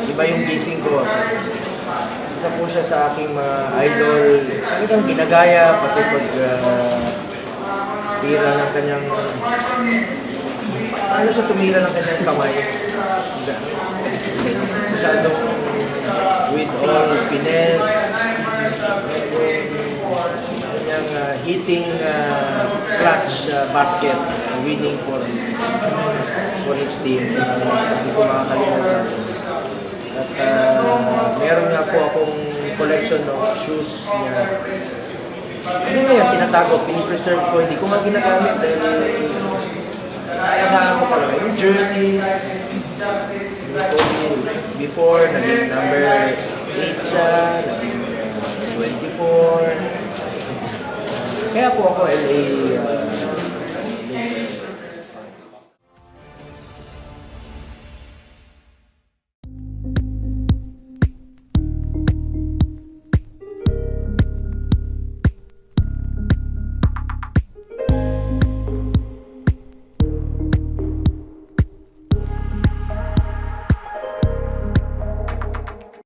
iba yung gising ko. Isa po siya sa aking mga idol. Talagang ginagaya, pati pag tira ng kanyang... Paano siya tumira ng kanyang kamay? Masyadong with all finesse, kanyang hitting clutch baskets, winning for his team. Hindi ko makakalimutan. At meron nga po akong collection ng shoes niya. Ano ngayon, tinatago, pinipreserve ko, hindi ko nga ginagamit dahil nalagaan ko pala yung jerseys. Before, naging number 8 siya, naging 24. Kaya po ako LA